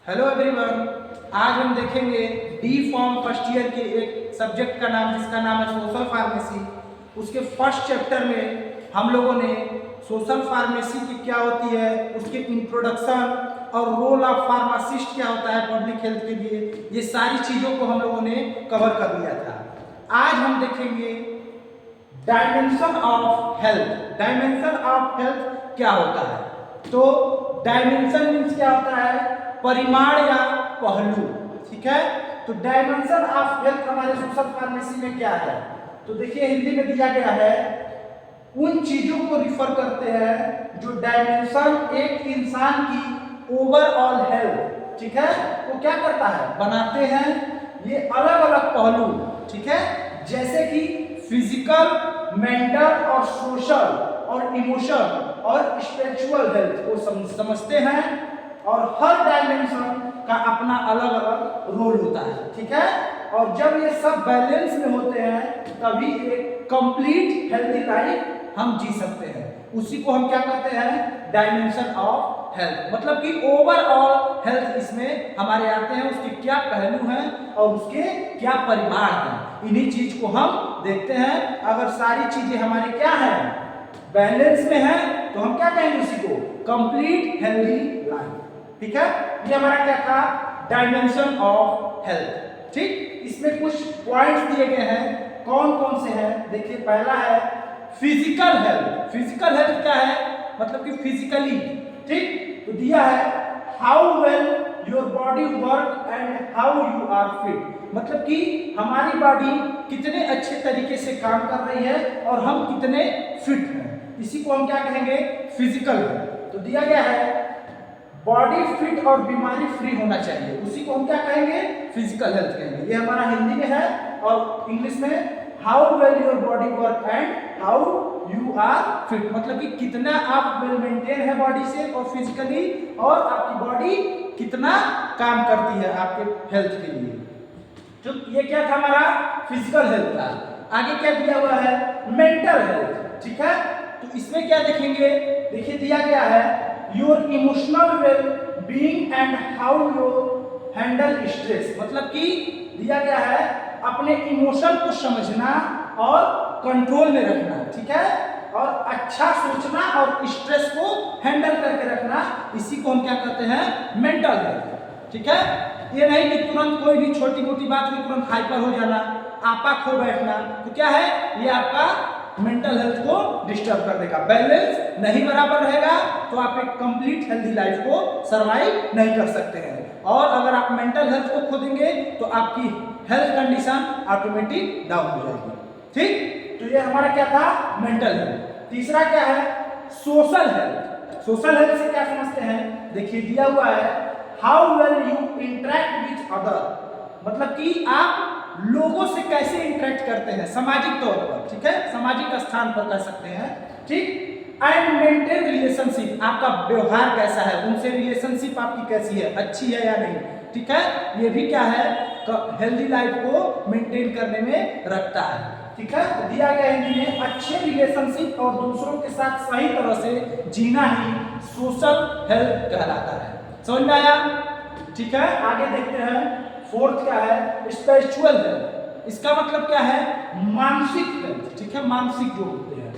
Hello everyone, आज हम देखेंगे डी फॉर्म फर्स्ट ईयर के एक सब्जेक्ट का नाम जिसका नाम है सोशल फार्मेसी। उसके फर्स्ट चैप्टर में हम लोगों ने सोशल फार्मेसी की क्या होती है, उसके इंट्रोडक्शन और रोल ऑफ फार्मासिस्ट क्या होता है पब्लिक हेल्थ के लिए, ये सारी चीज़ों को हम लोगों ने कवर कर लिया था। आज हम देखेंगे dimension of health. Dimension of health क्या होता है? तो डायमेंशन मीन्स क्या होता है? परिमाण या पहलू। ठीक है, तो डायमेंशन ऑफ हेल्थ हमारे सोशल फार्मेसी में क्या है? तो देखिए हिंदी में दिया गया है, उन चीजों को रिफर करते हैं जो डायमेंशन एक इंसान की ओवरऑल हेल्थ, ठीक है, वो क्या करता है, बनाते हैं। ये अलग अलग पहलू, ठीक है, जैसे कि फिजिकल, मेंटल और सोशल और इमोशन और स्पिरिचुअल हेल्थ को समझते हैं। और हर डायमेंशन का अपना अलग अलग रोल होता है, ठीक है। और जब ये सब बैलेंस में होते हैं तभी एक कंप्लीट हेल्दी लाइफ हम जी सकते हैं। उसी को हम क्या कहते हैं? Dimension of health. मतलब कि ओवरऑल हेल्थ इसमें हमारे आते हैं, उसके क्या पहलू हैं और उसके क्या परिमाण हैं, इन्हीं चीज को हम देखते हैं। अगर सारी चीजें हमारी क्या है, बैलेंस में है, तो हम क्या कहेंगे उसी को? Complete healthy life. ठीक है, ये हमारा क्या था? Dimension of health. ठीक, इसमें कुछ पॉइंट्स दिए गए हैं, कौन कौन से हैं? देखिए, पहला है फिजिकल हेल्थ। फिजिकल हेल्थ क्या है? मतलब कि फिजिकली, ठीक, तो दिया है how well your body work and how you are fit. मतलब कि हमारी बॉडी कितने अच्छे तरीके से काम कर रही है और हम कितने फिट हैं, इसी को हम क्या कहेंगे? Physical health. तो दिया गया है बॉडी फिट और बीमारी फ्री होना चाहिए, उसी को हम क्या कहेंगे? फिजिकल हेल्थ कहेंगे। ये हमारा हिंदी में है, और इंग्लिश में how well your body work and how you are fit. मतलब कि कितना आप वेल मेंटेन है बॉडी से और फिजिकली, और आपकी बॉडी कितना काम करती है आपके हेल्थ के लिए। तो ये क्या था? हमारा फिजिकल हेल्थ था। आगे क्या दिया हुआ है? Mental health. ठीक है, तो इसमें क्या देखेंगे? देखिए, दिया गया है your emotional well being and how you handle stress. मतलब कि दिया गया है अपने इमोशन को समझना और कंट्रोल में रखना, ठीक है, और अच्छा सोचना और स्ट्रेस को हैंडल करके रखना, इसी को हम क्या कहते हैं? Mental health. ठीक है, ये नहीं कि तुरंत कोई भी छोटी मोटी बात में तुरंत हाइपर हो जाना, आपा खो बैठना, तो क्या है? ये आपका मेंटल हेल्थ को डिस्टर्ब कर देगा। बैलेंस नहीं बराबर रहेगा तो आप एक कंप्लीट हेल्दी लाइफ को सरवाइव नहीं कर सकते हैं। और अगर आप मेंटल हेल्थ को खो देंगे तो आपकी हेल्थ कंडीशन ऑटोमेटिक डाउन हो जाएगी। ठीक, तो ये हमारा क्या था? Mental health. तीसरा क्या है? Social health. सोशल हेल्थ से क्या समझते हैं? देखिए, दिया हुआ है how well you interact with other. मतलब कि आप लोगों से कैसे इंटरेक्ट करते हैं सामाजिक तौर पर, ठीक है, सामाजिक स्थान पर कर सकते हैं। ठीक, एंड मेंटेन रिलेशनशिप, आपका व्यवहार कैसा है, उनसे रिलेशनशिप आपकी कैसी है, अच्छी है या नहीं। ठीक है, ये भी क्या है? हेल्दी लाइफ को मेंटेन करने में रखता है। ठीक है, तो दिया गया हिंदी में अच्छे रिलेशनशिप और दूसरों के साथ सही तरह से जीना ही सोशल हेल्थ कहलाता है। समझ में आया? ठीक है, आगे देखते हैं। फोर्थ क्या है? Spiritual health. इसका मतलब क्या है? मानसिक हेल्थ। ठीक है, मानसिक जो होते हैं।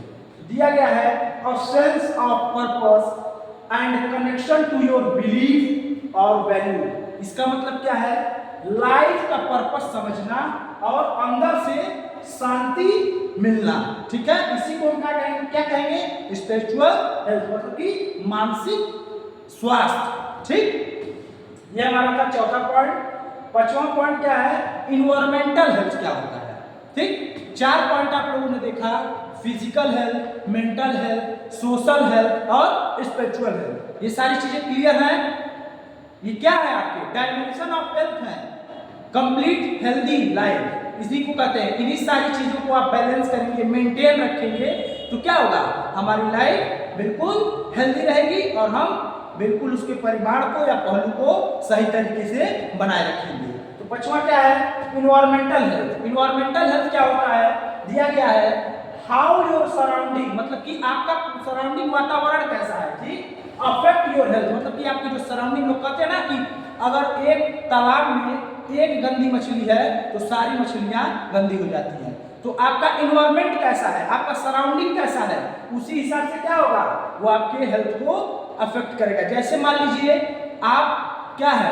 दिया गया है a sense of purpose and connection to your belief और वैल्यू। इसका मतलब क्या है? लाइफ का पर्पस समझना और अंदर से शांति मिलना। ठीक है, इसी को हम क्या कहेंगे? स्पिरिचुअल हेल्थ, मतलब कि मानसिक स्वास्थ्य। ठीक, ये हमारा था चौथा पॉइंट। पांचवा पॉइंट क्या है? इन्वायरमेंटल हेल्थ क्या होता है। ठीक, चार पॉइंट आप लोगों ने देखा, physical health, mental health, social health और स्पिरिचुअल हेल्थ। ये सारी चीजें क्लियर हैं? ये क्या है? आपके डायमेंशन ऑफ हेल्थ है, कंप्लीट हेल्दी लाइफ, इसी को कहते हैं। इन्हीं सारी चीजों को आप बैलेंस करेंगे, मेंटेन रखेंगे, तो क्या होगा? हमारी लाइफ बिल्कुल हेल्दी रहेगी और हम बिल्कुल उसके परिमाण को या पहलू को सही तरीके से बनाए रखेंगे। तो पांचवा क्या है? Environmental health. इन्वायरमेंटल हेल्थ क्या होता है? दिया गया है हाउ योर सराउंडिंग, मतलब कि आपका सराउंडिंग वातावरण कैसा है, ठीक, अफेक्ट योर हेल्थ। मतलब कि आपके जो सराउंडिंग, लोग कहते हैं ना कि अगर एक तालाब में एक गंदी मछली है तो सारी मछलियां गंदी हो जाती हैं। तो आपका इन्वायरमेंट कैसा है, आपका सराउंडिंग कैसा है, उसी हिसाब से क्या होगा, वो आपके हेल्थ को अफेक्ट करेगा। जैसे मान लीजिए आप क्या है,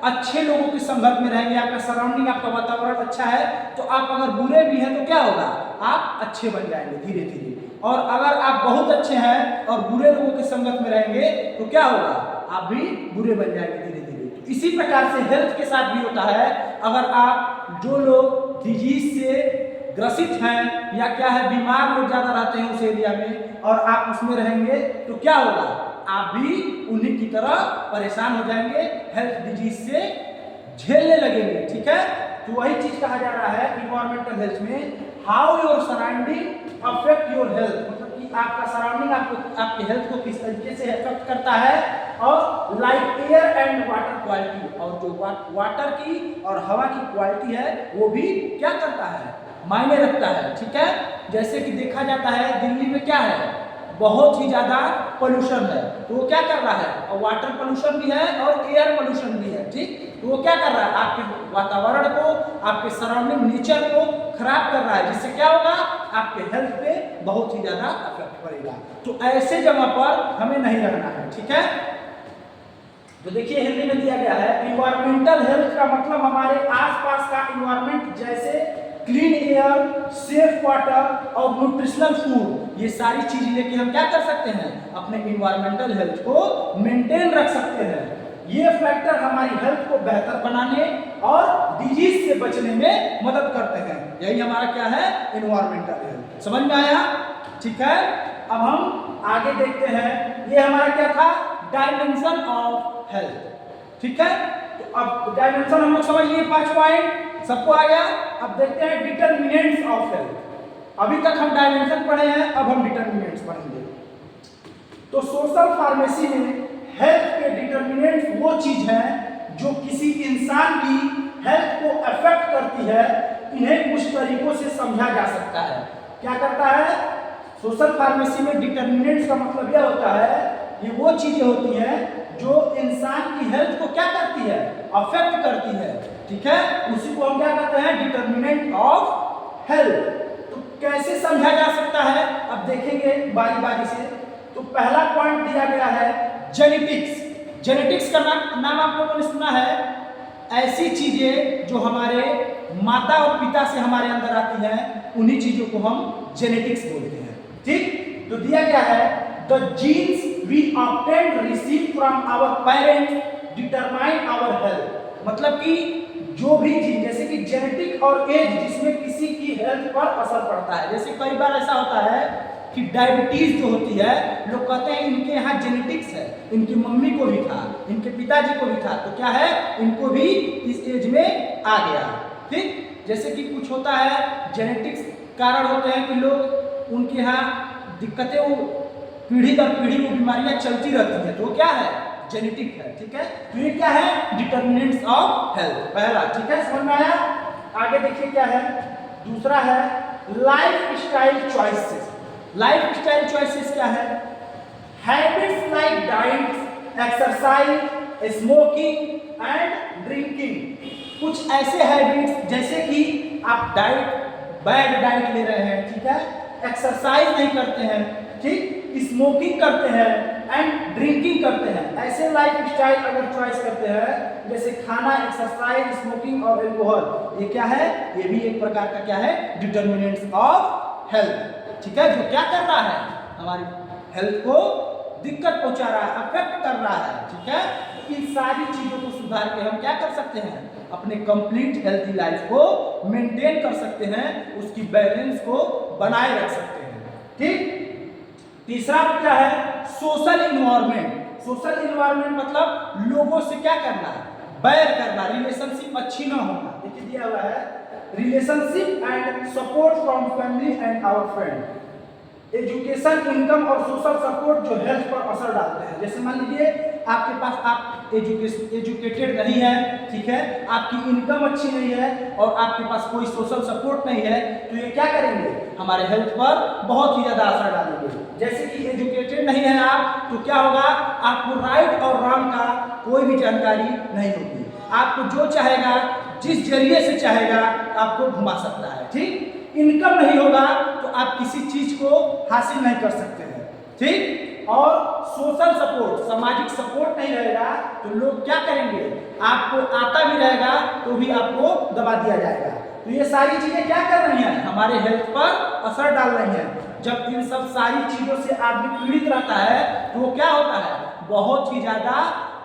अच्छे लोगों की संगत में रहेंगे, आपका सराउंडिंग, आपका वातावरण अच्छा है, तो आप अगर बुरे भी हैं तो क्या होगा, आप अच्छे बन जाएंगे धीरे धीरे। और अगर आप बहुत अच्छे हैं और बुरे लोगों की संगत में रहेंगे तो क्या होगा, आप भी बुरे बन जाएंगे धीरे धीरे। तो इसी प्रकार से हेल्थ के साथ भी होता है। अगर आप जो लोग डिजीज से ग्रसित हैं या क्या है, बीमार लोग ज्यादा रहते हैं उस एरिया में और आप उसमें रहेंगे तो क्या होगा, आप भी उन्हीं की तरह परेशान हो जाएंगे, हेल्थ डिजीज से झेलने लगेंगे। ठीक है, तो वही चीज कहा जा रहा है इन्वायरमेंटल हेल्थ में, how your surrounding affect your health, मतलब कि आपका सराउंडिंग आपको आपके हेल्थ को किस तरीके से अफेक्ट करता है। और like air and water quality, और जो वाटर की और हवा की क्वालिटी है वो भी क्या करता है, मायने रखता है। ठीक है, जैसे कि देखा जाता है दिल्ली में क्या है, बहुत ही ज्यादा पोल्यूशन है, तो वो क्या कर रहा है, और वाटर पोल्यूशन भी है और एयर पोल्यूशन भी है। ठीक, तो वो क्या कर रहा है, आपके वातावरण को, आपके सराउंडिंग नेचर को खराब कर रहा है, जिससे क्या होगा, आपके हेल्थ पे बहुत ही ज्यादा इफेक्ट पड़ेगा। तो ऐसे जगह पर हमें नहीं रहना है। ठीक है, तो देखिए हिंदी में दिया गया है, इन्वायरमेंटल हेल्थ का मतलब हमारे आसपास का इन्वायरमेंट, जैसे क्लीन एयर, सेफ वाटर और न्यूट्रिशनल फूड, ये सारी चीजें लेके हम क्या कर सकते हैं, अपने इन्वायरमेंटल हेल्थ को मेंटेन रख सकते हैं। ये फैक्टर हमारी हेल्थ को बेहतर बनाने और डिजीज से बचने में मदद करते हैं। यही हमारा क्या है, इन्वायरमेंटल हेल्थ। समझ में आया? ठीक है, अब हम आगे देखते हैं, ये हमारा क्या था, डायमेंशन ऑफ हेल्थ। ठीक है, तो अब डायमेंशन हम लोग समझ लिए, 5 पॉइंट सबको आ गया। अब देखते हैं डिटरमिनेंट्स ऑफ हेल्थ। अभी तक हम डायमेंशन पढ़े हैं, अब हम डिटरमिनेंट्स पढ़ेंगे। तो सोशल फार्मेसी में हेल्थ के डिटरमिनेंट्स वो चीज है जो किसी इंसान की हेल्थ को अफेक्ट करती है। इन्हें कुछ तरीकों से समझा जा सकता है। क्या करता है, सोशल फार्मेसी में डिटरमिनेंट्स का मतलब यह होता है, ये वो चीजें होती हैं जो इंसान की हेल्थ को क्या करती है, अफेक्ट करती है। ठीक है, उसी को हम क्या कहते हैं, डिटरमिनेंट ऑफ हेल्थ। तो कैसे समझा जा सकता है, अब देखेंगे बारी बारी से। तो पहला पॉइंट दिया गया है जेनेटिक्स। जेनेटिक्स का नाम आप लोगों ने सुना है, ऐसी चीजें जो हमारे माता और पिता से हमारे अंदर आती हैं, उन्हीं चीजों को हम जेनेटिक्स बोलते हैं। ठीक, तो दिया गया है the genes we obtain receive from our parents determine our health, मतलब कि जो भी जीन, जैसे कि जेनेटिक और एज, जिसमें किसी की हेल्थ पर असर पड़ता है। जैसे कई बार ऐसा होता है कि डायबिटीज जो होती है, लोग कहते हैं इनके यहाँ जेनेटिक्स है, इनकी मम्मी को भी था, इनके पिताजी को भी था, तो क्या है, इनको भी इस एज में आ गया। ठीक, जैसे कि कुछ होता है जेनेटिक्स कारण होते हैं कि लोग उनके यहाँ दिक्कतें, वो पीढ़ी दर पीढ़ी वो बीमारियां चलती रहती हैं, तो क्या है, जेनेटिक है। ठीक है, तो ये क्या है, डिटरमिनेंट्स ऑफ हेल्थ, पहला। ठीक है, समझ में आया? आगे देखिए क्या है, दूसरा है life style choices. Life style choices क्या है, habits like diet, exercise, smoking and drinking. कुछ ऐसे हैबिट्स, जैसे कि आप बैड डाइट ले रहे हैं, ठीक है, एक्सरसाइज नहीं करते हैं, ठीक, स्मोकिंग करते हैं एंड ड्रिंकिंग करते हैं, ऐसे लाइफ स्टाइल अगर चॉइस करते हैं, जैसे खाना, एक्सरसाइज, स्मोकिंग और एल्कोहल, ये क्या है, ये भी एक प्रकार का क्या है, डिटरमिनेंट्स ऑफ हेल्थ। ठीक है, जो क्या कर रहा है, हमारी हेल्थ को दिक्कत पहुंचा रहा है, अफेक्ट कर रहा है। ठीक है, तो इन सारी चीजों को सुधार के हम क्या कर सकते हैं, अपने कंप्लीट हेल्थी लाइफ को मेंटेन कर सकते हैं, उसकी बैलेंस को बनाए रख सकते हैं। ठीक, तीसरा क्या है, सोशल इन्वायरमेंट। सोशल इन्वायरमेंट मतलब लोगों से क्या करना है, बैर करना, रिलेशनशिप अच्छी ना होना। देखिए दिया हुआ है, relationship and support from family and our friend. Education, income और सोशल सपोर्ट जो हेल्थ पर असर डालते हैं। जैसे मान लीजिए आपके पास आप एजुकेटेड नहीं है, ठीक है, आपकी इनकम अच्छी नहीं है और आपके पास कोई सोशल सपोर्ट नहीं है, तो ये क्या करेंगे, हमारे हेल्थ पर बहुत ही ज़्यादा असर डालेंगे। जैसे कि एजुकेटेड नहीं है आप, तो क्या होगा, आपको राइट और रॉन्ग का कोई भी जानकारी नहीं होगी। आपको जो चाहेगा, जिस जरिए से चाहेगा आपको घुमा सकता है, ठीक। इनकम नहीं होगा तो आप किसी चीज को हासिल नहीं कर सकते हैं, ठीक। और सोशल सपोर्ट, सामाजिक सपोर्ट नहीं रहेगा तो लोग क्या करेंगे, आपको आता भी रहेगा तो भी आपको दबा दिया जाएगा। तो ये सारी चीजें क्या कर रही हैं, हमारे हेल्थ पर असर डाल रही हैं। जब इन सब सारी चीजों से आदमी पीड़ित रहता है तो वो क्या होता है, बहुत ही ज्यादा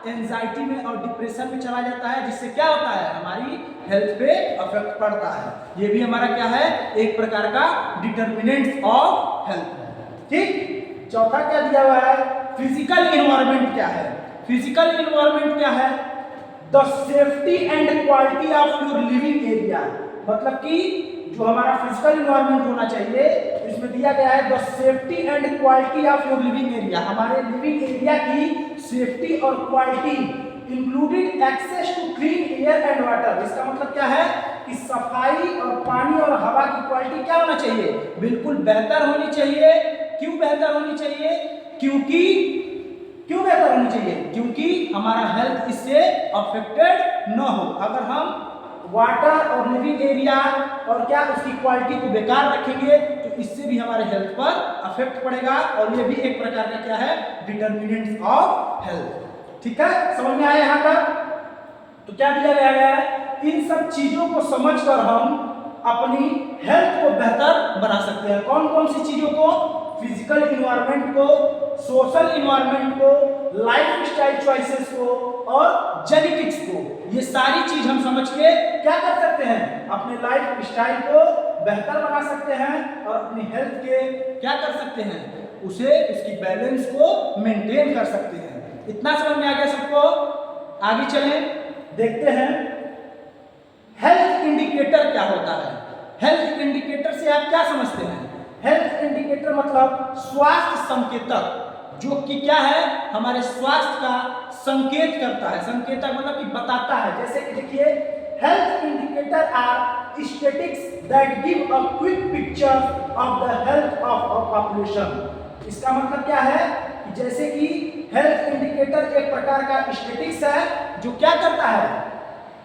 एंजाइटी में और डिप्रेशन में चला जाता है, जिससे क्या होता है, हमारी हेल्थ पे अफेक्ट पड़ता है। ये भी हमारा क्या है, एक प्रकार का डिटर्मिनेंट ऑफ हेल्थ है, ठीक। चौथा क्या दिया हुआ है, फिजिकल इन्वायरमेंट क्या है। फिजिकल इन्वायरमेंट क्या है, the safety and quality of your living area, मतलब कि जो हमारा फिजिकल इन्वायरमेंट होना चाहिए, इसमें दिया गया है the safety and quality of your living area, हमारे लिविंग एरिया की सेफ्टी और quality, including access to clean air and water. इसका मतलब क्या है कि सफाई और पानी और हवा की क्वालिटी क्या होना चाहिए, बिल्कुल बेहतर होनी चाहिए। क्यों बेहतर होनी चाहिए, क्यों बेहतर होनी चाहिए, क्योंकि हमारा हेल्थ इससे अफेक्टेड न हो। अगर हम वाटर और लिविंग एरिया और क्या उसकी क्वालिटी को बेकार रखेंगे तो इससे भी हमारे हेल्थ पर अफेक्ट पड़ेगा, और ये भी एक प्रकार का क्या है, डिटर्मिनेंट्स ऑफ हेल्थ, ठीक है। समझ में आया यहाँ तक। तो क्या दिया गया है, इन सब चीजों को समझकर हम अपनी हेल्थ को बेहतर बना सकते हैं। कौन कौन सी चीजों को, फिजिकल इन्वायरमेंट को, सोशल इन्वायरमेंट को, लाइफ स्टाइल चॉइसेस को और जेनेटिक्स को। ये सारी चीज हम समझ के क्या कर सकते हैं, अपने लाइफ स्टाइल को बेहतर बना सकते हैं और अपनी हेल्थ के क्या कर सकते हैं, उसे उसकी बैलेंस को मेंटेन कर सकते हैं। इतना समझ में आ गया सबको। आगे चलें, देखते हैं हेल्थ इंडिकेटर क्या होता है। हेल्थ इंडिकेटर से आप क्या समझते हैं, हेल्थ इंडिकेटर मतलब स्वास्थ्य संकेतक, जो कि क्या है, हमारे स्वास्थ्य का संकेत करता है। संकेतक मतलब कि बताता है। जैसे कि देखिए, health indicator are statistics that give a quick picture of the health of a population. इसका मतलब क्या है कि जैसे कि हेल्थ इंडिकेटर एक प्रकार का स्टैटिस्टिक्स है जो क्या करता है,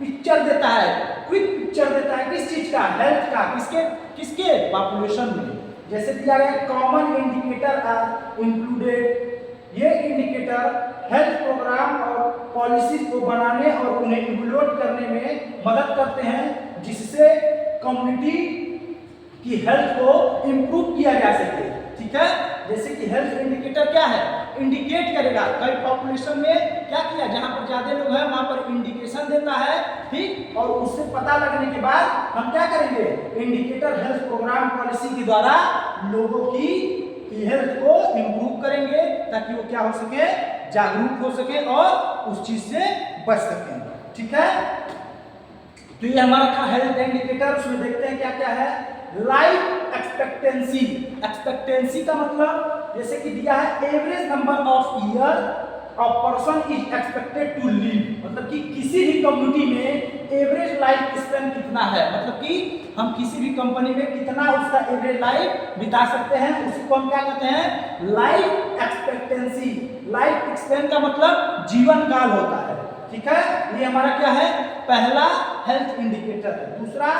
पिक्चर देता है, क्विक पिक्चर देता है। किस चीज का, हेल्थ का, किसके पॉपुलेशन में। जैसे दिया गया कॉमन इंडिकेटर आर इंक्लूडेड, ये इंडिकेटर हेल्थ प्रोग्राम और पॉलिसीज को बनाने और उन्हें इम्प्लीमेंट करने में मदद करते हैं, जिससे कम्युनिटी की हेल्थ को इम्प्रूव किया जा सके, ठीक है। जैसे कि हेल्थ इंडिकेटर क्या है, इंडिकेट करेगा, कई पॉपुलेशन में क्या किया, जहां पर ज्यादा लोग हैं वहां पर इंडिकेशन देता है, ठीक। और उससे पता लगने के बाद हम क्या करेंगे, इंडिकेटर हेल्थ प्रोग्राम पॉलिसी के द्वारा लोगों की हेल्थ को इम्प्रूव करेंगे, ताकि वो क्या हो सके, जागरूक हो सके और उस चीज से बच सके, ठीक है। तो ये हमारा था हेल्थ इंडिकेटर। उसमें देखते हैं क्या क्या है, लाइफ एक्सपेक्टेंसी। एक्सपेक्टेंसी का मतलब जैसे कि दिया है average number of year a person is expected to live, मतलब कि किसी भी कम्युनिटी में एवरेज लाइफ स्पैन कितना है, मतलब कि हम किसी भी कंपनी में कितना उसका एवरेज लाइफ बिता सकते हैं, उसी को हम क्या कहते हैं, लाइफ एक्सपेक्टेंसी। लाइफ स्पैन का मतलब जीवन काल होता है, ठीक है। ये हमारा क्या है, पहला हेल्थ इंडिकेटर है। दूसरा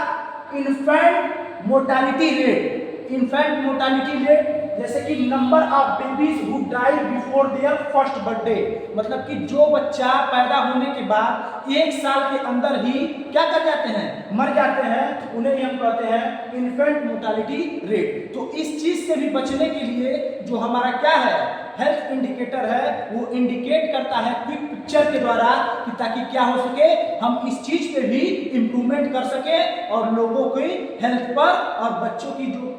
infant mortality rate. Infant mortality rate जैसे कि number of babies who die before their first birthday, मतलब कि जो बच्चा पैदा होने के बाद 1 साल के अंदर ही क्या कर जाते हैं, मर जाते हैं, उन्हें हम कहते हैं इन्फेंट मोर्टालिटी रेट। तो इस चीज से भी बचने के लिए जो हमारा क्या है, हेल्थ इंडिकेटर है, वो इंडिकेट करता है क्विक पिक्चर के द्वारा, कि ताकि क्या हो सके, हम इस चीज पे भी इंप्रूवमेंट कर सके और लोगों की हेल्थ पर और बच्चों की जो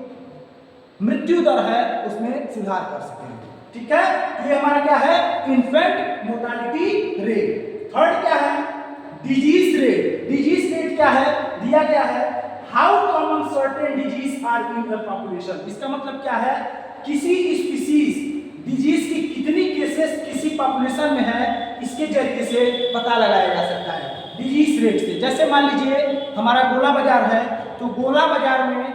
मृत्यु दर है उसमें सुधार कर सके, ठीक है। ये हमारा क्या है, इन्फेंट मोर्टालिटी रेट। थर्ड क्या है, डिजीज रेट। डिजीज रेट क्या है, दिया गया है how common certain disease are in the population. इसका मतलब क्या है, किसी स्पीसीज डिजीज की कितनी केसेस किसी पॉपुलेशन में है, इसके जरिए से पता लगाया जा सकता है डिजीज रेट से। जैसे मान लीजिए हमारा गोला बाजार है, तो गोला बाजार में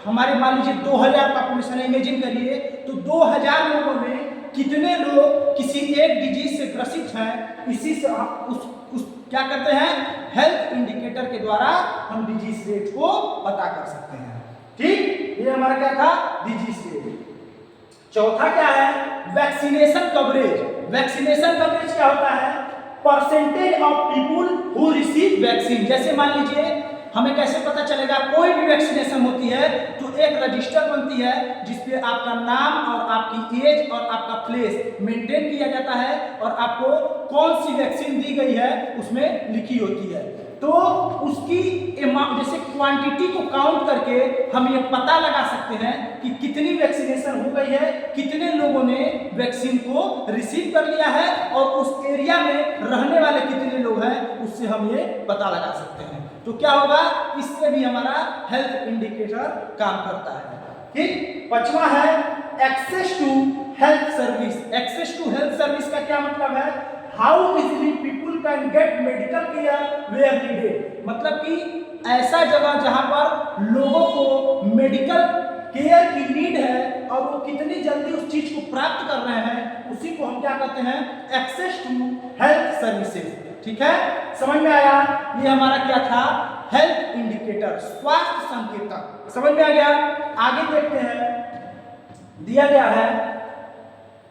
हमारे मान लीजिए 2000 पॉपुलेशन है, इमेजिन करिए तो 2000 लोगों में कितने लोग किसी एक डिजीज से ग्रसित हैं, इसी से उस क्या करते हैं, हेल्थ इंडिकेटर के द्वारा हम डिजीज रेट को पता कर सकते हैं। ठीक, ये हमारा क्या था, डिजीज रेट। चौथा क्या है, वैक्सीनेशन कवरेज। वैक्सीनेशन कवरेज क्या होता है, percentage of people who receive vaccine. जैसे मान लीजिए हमें कैसे पता चलेगा, कोई भी वैक्सीनेशन होती है तो एक रजिस्टर बनती है जिसपे आपका नाम और आपकी एज और आपका प्लेस मेंटेन किया जाता है और आपको कौन सी वैक्सीन दी गई है उसमें लिखी होती है। तो उसकी जैसे क्वांटिटी को काउंट करके हम ये पता लगा सकते हैं कि कितनी वैक्सीनेशन हो गई है, कितने लोगों ने वैक्सीन को रिसीव कर लिया है और उस एरिया में रहने वाले कितने लोग हैं, उससे हम ये पता लगा सकते हैं। तो क्या होगा, इससे भी हमारा हेल्थ इंडिकेटर काम करता है। ठीक, पांचवा है access to health service. Access to health service का क्या मतलब है, how easily people can get medical care where needed. मतलब कि ऐसा जगह जहां पर लोगों को मेडिकल केयर की नीड है और वो कितनी जल्दी उस चीज को प्राप्त कर रहे हैं, उसी को हम क्या कहते हैं, एक्सेस टू हेल्थ सर्विसेज। ठीक है, समझ में आया, ये हमारा क्या था, हेल्थ इंडिकेटर, स्वास्थ्य संकेतक। समझ में आ गया। आगे देखते हैं, दिया गया है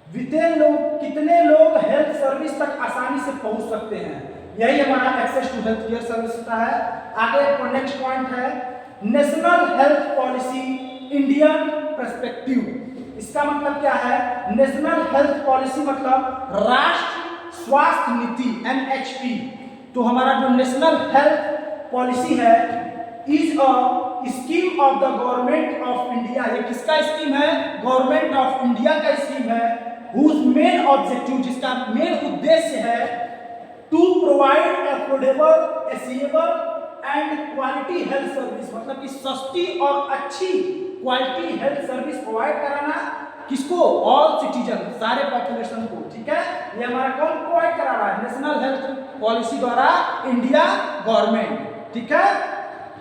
वितेन लोग, कितने लोग हेल्थ सर्विस तक आसानी से पहुंच सकते हैं, यही हमारा access to health care service का है। आगे नेक्स्ट पॉइंट है national health policy Indian perspective. इसका मतलब क्या है, नेशनल हेल्थ पॉलिसी मतलब राष्ट्रीय स्वास्थ्य नीति, NHP। तो हमारा जो नेशनल हेल्थ पॉलिसी है is a scheme of the government of India. ये किसका स्कीम है, गवर्नमेंट ऑफ इंडिया का स्कीम है। whose main objective, जिसका मेन उद्देश्य है to provide affordable, accessible and quality health service. मतलब कि सस्ती और अच्छी क्वालिटी हेल्थ सर्विस प्रोवाइड कराना, किसको, ऑल सिटीजन, सारे पॉपुलेशन को। ठीक है, ये हमारा कौन प्रोवाइड करा रहा है, नेशनल हेल्थ पॉलिसी द्वारा इंडिया गवर्नमेंट। ठीक है,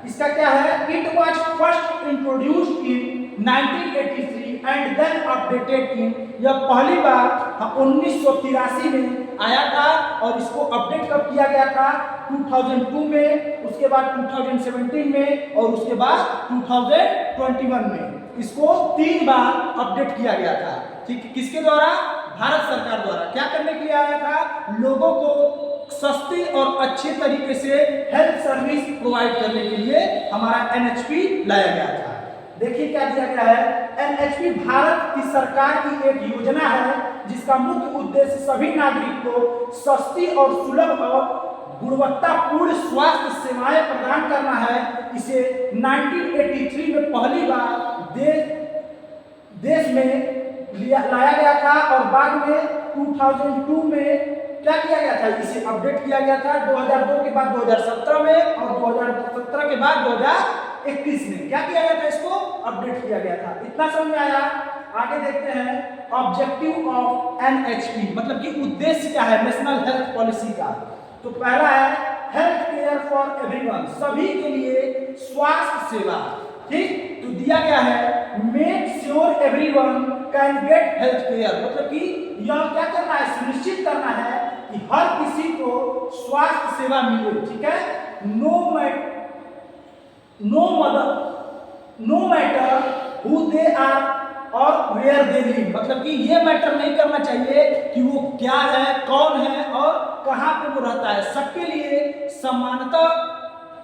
इसका क्या है, it was first introduced in 1983 and then updated in, यह पहली बार 1983 में आया था और इसको अपडेट कब किया गया था, 2002 में, उसके बाद 2017 में और उसके बाद 2021 में। इसको 3 बार अपडेट किया गया था। ठीक, किसके द्वारा, भारत सरकार द्वारा। क्या करने के लिए आया था, लोगों को सस्ती और अच्छे तरीके से हेल्थ सर्विस प्रोवाइड करने के लिए हमारा NHP लाया गया था। देखिए क्या दिया गया है, NHP भारत की सरकार की एक योजना है जिसका मुख्य उद्देश्य सभी नागरिक को सस्ती और सुलभ और गुणवत्तापूर्ण स्वास्थ्य सेवाएं प्रदान करना है। इसे 1983 में पहली बार देश में लाया गया था और बाद में 2002 में क्या किया गया था, इसे अपडेट किया गया था 2002 के बाद 2017 में और 2017 के बाद 2021 में क्या किया गया था, इसको अपडेट किया गया था। इतना समझ में आया। आगे देखते हैं ऑब्जेक्टिव ऑफ NHP, मतलब कि उद्देश्य क्या है नेशनल हेल्थ पॉलिसी का। तो पहला है हेल्थ केयर फॉर एवरीवन, सभी के लिए स्वास्थ्य सेवा। ठीक, तो दिया गया है make sure everyone can get health care, मतलब कि यह क्या करना है, सुनिश्चित करना है कि हर किसी को स्वास्थ्य सेवा मिले। ठीक है, no matter who they are और वेयर दे लिव, मतलब कि ये मैटर नहीं करना चाहिए कि वो क्या है, कौन है और कहां पे वो रहता है। सबके लिए समानता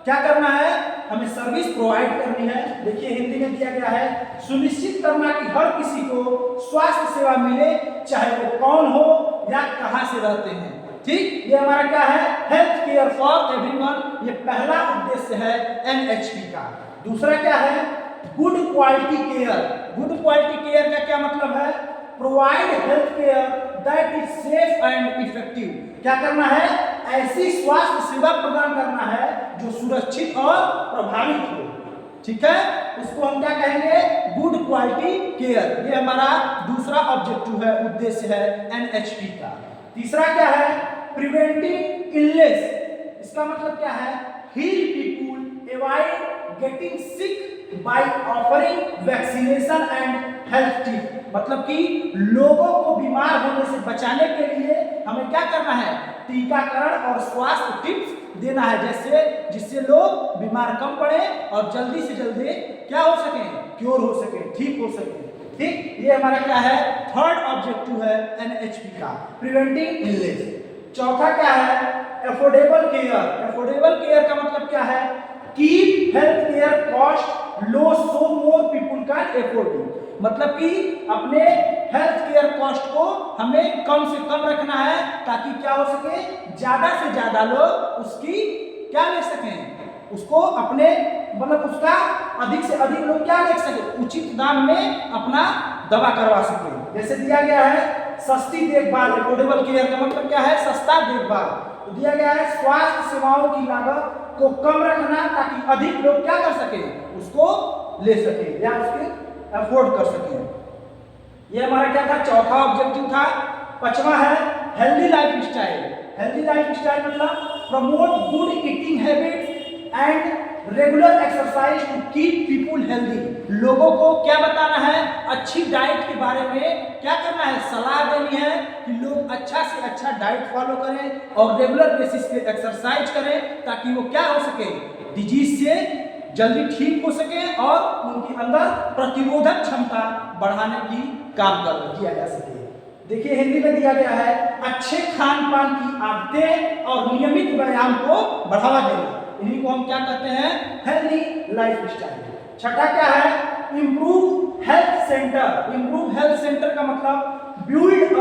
क्या करना है, हमें सर्विस प्रोवाइड करनी है। देखिए हिंदी में दिया गया है सुनिश्चित करना कि हर किसी को स्वास्थ्य सेवा मिले, चाहे वो कौन हो या कहां से रहते हैं। ठीक, ये हमारा क्या है, हेल्थ केयर फॉर एवरीवन, ये पहला उद्देश्य है NHP का। दूसरा क्या है, good quality care. Good quality care का क्या मतलब है, provide health care that is safe and effective. क्या करना है, ऐसी स्वास्थ्य सेवा प्रदान करना है जो सुरक्षित और प्रभावित हो। ठीक है, उसको हम क्या कहेंगे, गुड क्वालिटी केयर। ये हमारा दूसरा ऑब्जेक्टिव है, उद्देश्य है NHP का। तीसरा क्या है, प्रिवेंटिंग इलनेस, इसका मतलब क्या है, heal people avoid getting sick by offering vaccination and health tip, मतलब कि लोगों को बीमार होने से बचाने के लिए हमें क्या करना है, टीकाकरण और स्वास्थ्य टिप्स देना है, जैसे जिससे लोग बीमार कम पड़े और जल्दी से जल्दी क्या हो सके, क्योर हो सके, ठीक हो सके। ठीक, ये हमारा क्या है, थर्ड ऑब्जेक्टिव है एनएचपी का, प्रिवेंटिंग इलनेस। चौथा क्या है, अफोर्डेबल केयर। अफोर्डेबल केयर का मतलब क्या है, keep health care cost low so more people can afford it, मतलब कि अपने हेल्थ केयर कॉस्ट को हमें कम से कम रखना है ताकि क्या हो सके, ज्यादा से ज्यादा लोग उसकी क्या ले सकें, उसको अपने मतलब उसका अधिक से अधिक लोग क्या ले सके, उचित दाम में अपना दवा करवा सके। जैसे दिया गया है सस्ती देखभाल, अफोर्डेबल केयर का मतलब क्या है, सस्ता देखभाल। तो दिया गया है स्वास्थ्य सेवाओं की लागत को कम रखना ताकि अधिक लोग क्या कर सके, उसको ले सके या उसके अफोर्ड कर सके। ये हमारा क्या था, चौथा ऑब्जेक्टिव था। पांचवा है healthy lifestyle. Healthy lifestyle मतलब promote good eating habits and regular exercise to keep people healthy. लोगों को क्या बताना है, अच्छी डाइट के बारे में क्या करना है, सलाह देनी है कि लोग अच्छा से अच्छा डाइट फॉलो करें और रेगुलर बेसिस पे एक्सरसाइज करें ताकि वो क्या हो सके, डिजीज से जल्दी ठीक हो सके और उनके अंदर प्रतिरोधक क्षमता बढ़ाने की काम किया जा सके। देखिए हिंदी में दिया गया है अच्छे खान पान की आदतें और नियमित व्यायाम को बढ़ावा देना, इन्हीं को हम क्या कहते हैं, हेल्दी लाइफ स्टाइल। छठा क्या है, improve health centre. Improve health centre का मतलब build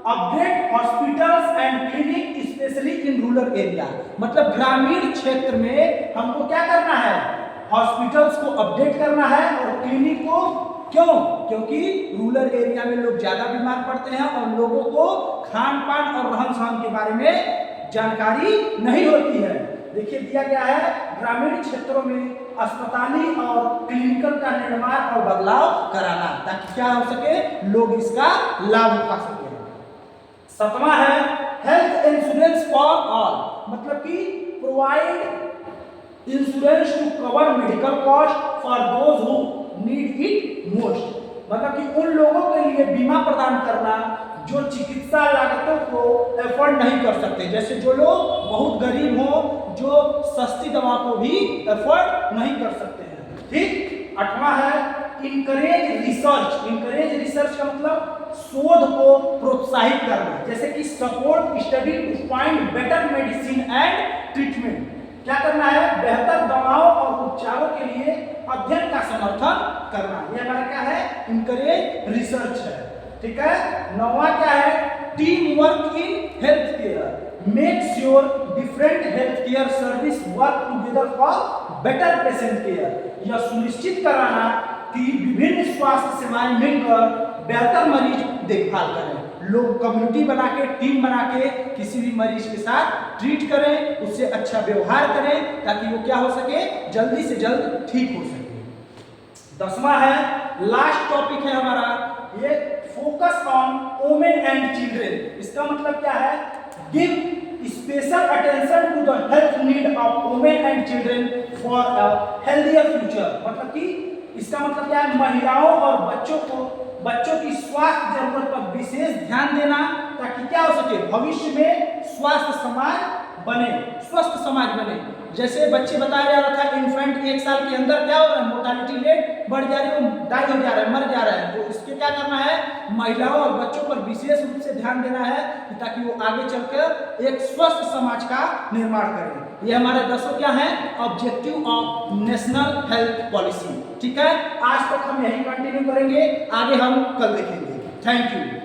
upgrade hospitals and clinic specially in rural area, मतलब ग्रामीण क्षेत्र में हमको क्या करना है, हॉस्पिटल्स को अपडेट करना है और क्लिनिक को, क्यों, क्योंकि रूरल एरिया में लोग ज्यादा बीमार पड़ते हैं और लोगों को खान पान और रहन सहन के बारे में जानकारी नहीं होती है। देखिए दिया गया है ग्रामीण क्षेत्रों में अस्पताली और क्लिनिकल का निर्माण और बदलाव कराना ताकि क्या हो सके, लोग इसका लाभ उठा सके। सातवां है हेल्थ इंश्योरेंस फॉर ऑल, मतलब कि provide insurance to cover medical cost for those who need it most, मतलब कि उन लोगों के लिए बीमा प्रदान करना जो चिकित्सा लागतों को एफोर्ड नहीं कर सकते, जैसे जो लोग बहुत गरीब हो, जो सस्ती दवा को भी एफोर्ड नहीं कर सकते हैं। ठीक, आठवां है इंकरेज रिसर्च। इंकरेज रिसर्च का मतलब शोध को प्रोत्साहित करना, जैसे कि support study to find better medicine and treatment, क्या करना है, बेहतर दवाओं और उपचारों के लिए अध्ययन का समर्थन करना। यह हमारा क्या है, इंकरेज रिसर्च है। ठीक है, नौवां क्या है, team work in health care, make sure different health care service work together for better patient care, यह सुनिश्चित कराना कि विभिन्न स्वास्थ्य सेवाएं मिलकर बेहतर मरीज देखभाल करें। लोग कम्युनिटी बना के, टीम बना के किसी भी मरीज के साथ ट्रीट करें, उससे अच्छा व्यवहार करें ताकि वो क्या हो सके, जल्दी से जल्द ठीक हो सके। 10वां है, लास्ट टॉपिक है हमारा ये, focus on women and children. इसका मतलब क्या है, give special attention to the health need of women and children for a healthier future, मतलब कि इसका मतलब क्या है, महिलाओं और बच्चों की स्वास्थ्य जरूरत पर विशेष ध्यान देना ताकि क्या हो सके, भविष्य में स्वस्थ समाज बने। जैसे बच्चे बताया जा रहा था, इन्फेंट 1 साल के अंदर क्या हो रहा है, मोर्टालिटी रेट बढ़ जा रही है, डाई हो जा रहा है, मर जा रहा है। तो इसके क्या करना है, महिलाओं और बच्चों पर विशेष रूप से ध्यान देना है ताकि वो आगे चलकर एक स्वस्थ समाज का निर्माण करें। ये हमारे 10 क्या है, objective of national health policy. ठीक है, आज तक हम यही कंटिन्यू करेंगे, आगे हम कल देखेंगे। Thank you.